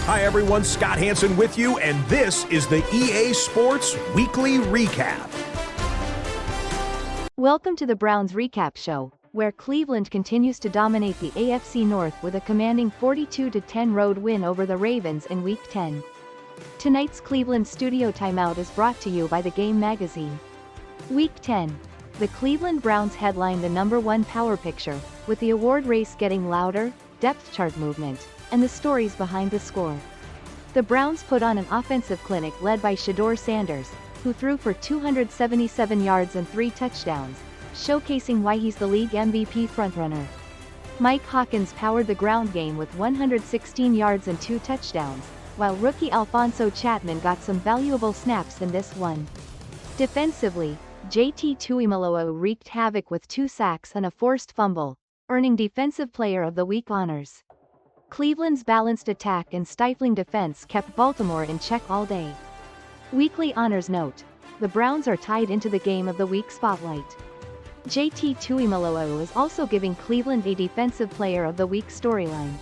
Hi everyone, Scott Hansen with you, and this is the EA Sports Weekly Recap. Welcome to the Browns Recap Show, where Cleveland continues to dominate the AFC North with a commanding 42-10 road win over the Ravens in Week 10. Tonight's Cleveland studio timeout is brought to you by The Game magazine. Week 10. The Cleveland Browns headline the #1 power picture, with the award race getting louder, depth chart movement, and the stories behind the score. The Browns put on an offensive clinic led by Shedeur Sanders, who threw for 277 yards and 3 touchdowns, showcasing why he's the league MVP frontrunner. Mike Hawkins powered the ground game with 116 yards and 2 touchdowns, while rookie Alphonso Chatman got some valuable snaps in this one. Defensively, JT Tuimoloau wreaked havoc with 2 sacks and a forced fumble, earning Defensive Player of the Week honors. Cleveland's balanced attack and stifling defense kept Baltimore in check all day. Weekly honors note: the Browns are tied into the Game of the Week spotlight. JT Tuimoloau is also giving Cleveland a Defensive Player of the Week storyline.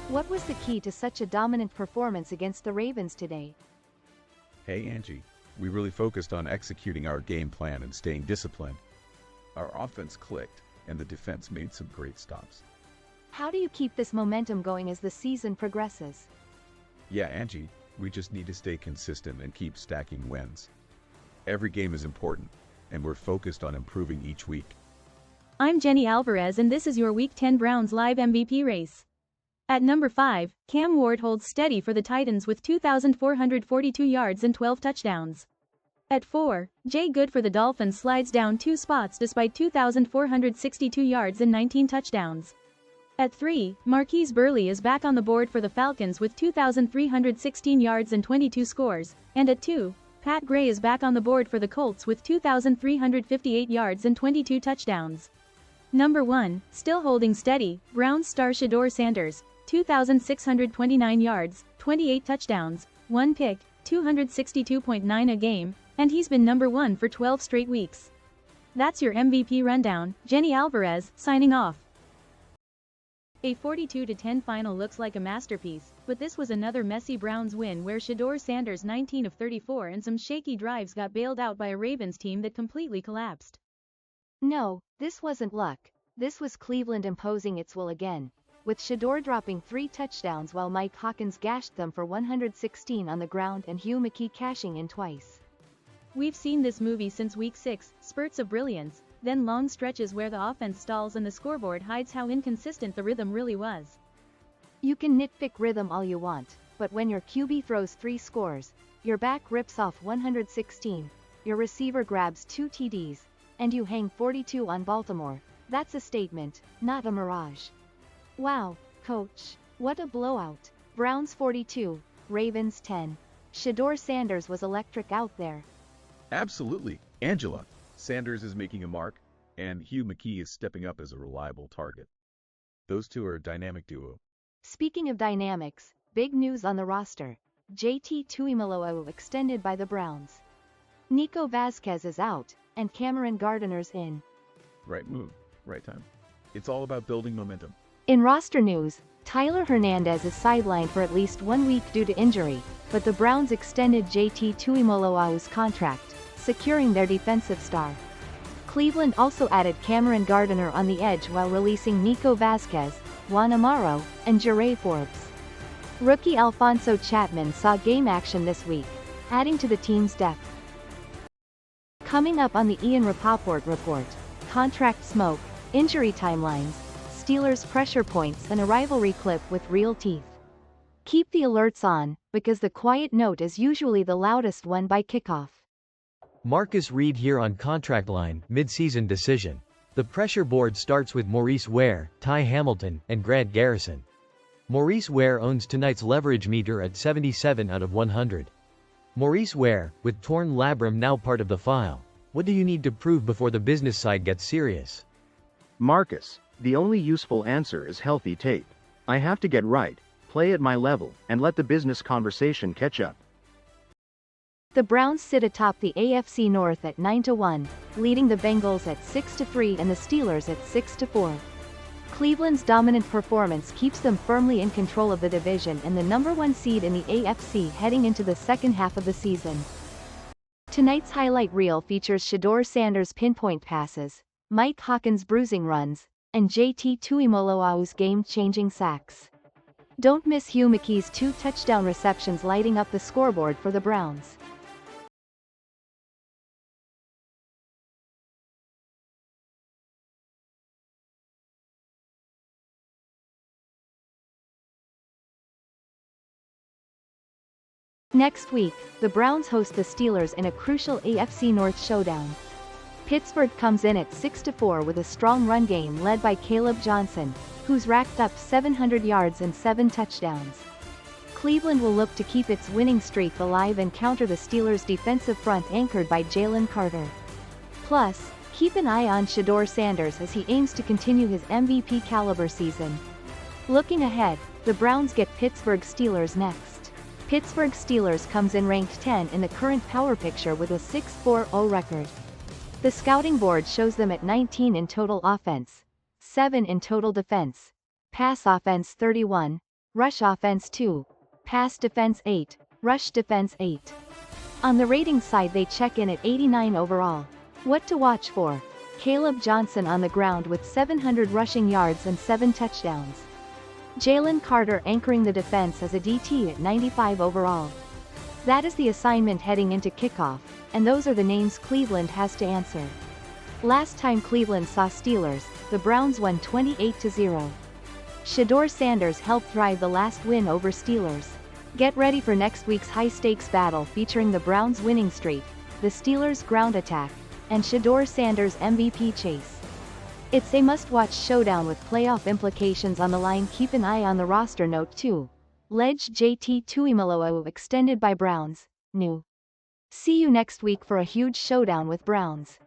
What was the key to such a dominant performance against the Ravens today? Hey Angie, we really focused on executing our game plan and staying disciplined. Our offense clicked, and the defense made some great stops. How do you keep this momentum going as the season progresses? Yeah, Angie, we just need to stay consistent and keep stacking wins. Every game is important, and we're focused on improving each week. I'm Jenny Alvarez, and this is your Week 10 Browns Live MVP race. At number 5, Cam Ward holds steady for the Titans with 2,442 yards and 12 touchdowns. At 4, Jay Good for the Dolphins slides down 2 spots despite 2,462 yards and 19 touchdowns. At 3, Marquise Burley is back on the board for the Falcons with 2,316 yards and 22 scores, and at 2, Pat Gray is back on the board for the Colts with 2,358 yards and 22 touchdowns. Number 1, still holding steady, Browns star Shedeur Sanders, 2,629 yards, 28 touchdowns, 1 pick, 262.9 a game, and he's been number 1 for 12 straight weeks. That's your MVP rundown. Jenny Alvarez, signing off. A 42-10 final looks like a masterpiece, but this was another messy Browns win where Shedeur Sanders' 19 of 34 and some shaky drives got bailed out by a Ravens team that completely collapsed. No, this wasn't luck. This was Cleveland imposing its will again, with Shedeur dropping 3 touchdowns while Mike Hawkins gashed them for 116 on the ground and Hugh McKey cashing in twice. We've seen this movie since Week 6, spurts of brilliance, then long stretches where the offense stalls and the scoreboard hides how inconsistent the rhythm really was. You can nitpick rhythm all you want, but when your QB throws 3 scores, your back rips off 116, your receiver grabs 2 TDs, and you hang 42 on Baltimore, that's a statement, not a mirage. Wow, coach, what a blowout. Browns 42, Ravens 10. Shedeur Sanders was electric out there. Absolutely, Angela. Sanders is making a mark, and Hugh McKey is stepping up as a reliable target. Those two are a dynamic duo. Speaking of dynamics, big news on the roster. JT Tuimoloau extended by the Browns. Nico Vasquez is out, and Cameron Gardner's in. Right move, right time. It's all about building momentum. In roster news, Tyler Hernandez is sidelined for at least 1 week due to injury, but the Browns extended JT Tuimoloau's contract, securing their defensive star. Cleveland also added Cameron Gardner on the edge while releasing Nico Vasquez, Juan Amaro, and Jere Forbes. Rookie Alphonso Chatman saw game action this week, adding to the team's depth. Coming up on the Ian Rapoport Report: contract smoke, injury timelines, Steelers pressure points, and a rivalry clip with real teeth. Keep the alerts on, because the quiet note is usually the loudest one by kickoff. Marcus Reed here on Contract Line, mid-season decision. The pressure board starts with Maurice Ware, Ty Hamilton, and Grant Garrison. Maurice Ware owns tonight's leverage meter at 77 out of 100. Maurice Ware, with torn labrum now part of the file. What do you need to prove before the business side gets serious? Marcus, the only useful answer is healthy tape. I have to get right, play at my level, and let the business conversation catch up. The Browns sit atop the AFC North at 9-1, leading the Bengals at 6-3 and the Steelers at 6-4. Cleveland's dominant performance keeps them firmly in control of the division and the #1 seed in the AFC heading into the second half of the season. Tonight's highlight reel features Shedeur Sanders' pinpoint passes, Mike Hawkins' bruising runs, and JT Tuimoloau's game-changing sacks. Don't miss Hugh McKey's 2 touchdown receptions lighting up the scoreboard for the Browns. Next week, the Browns host the Steelers in a crucial AFC North showdown. Pittsburgh comes in at 6-4 with a strong run game led by Caleb Johnson, who's racked up 700 yards and 7 touchdowns. Cleveland will look to keep its winning streak alive and counter the Steelers' defensive front anchored by Jalen Carter. Plus, keep an eye on Shedeur Sanders as he aims to continue his MVP caliber season. Looking ahead, the Browns get Pittsburgh Steelers next. Pittsburgh Steelers comes in ranked 10 in the current power picture with a 6-4-0 record. The scouting board shows them at 19 in total offense, 7 in total defense, pass offense 31, rush offense 2, pass defense 8, rush defense 8. On the ratings side they check in at 89 overall. What to watch for? Caleb Johnson on the ground with 700 rushing yards and 7 touchdowns. Jalen Carter anchoring the defense as a DT at 95 overall. That is the assignment heading into kickoff, and those are the names Cleveland has to answer. Last time Cleveland saw Steelers, the Browns won 28-0. Shedeur Sanders helped drive the last win over Steelers. Get ready for next week's high-stakes battle featuring the Browns' winning streak, the Steelers' ground attack, and Shedeur Sanders' MVP chase. It's a must-watch showdown with playoff implications on the line. Keep an eye on the roster note too. Ledge JT Tuimoloau extended by Browns, new. See you next week for a huge showdown with Browns.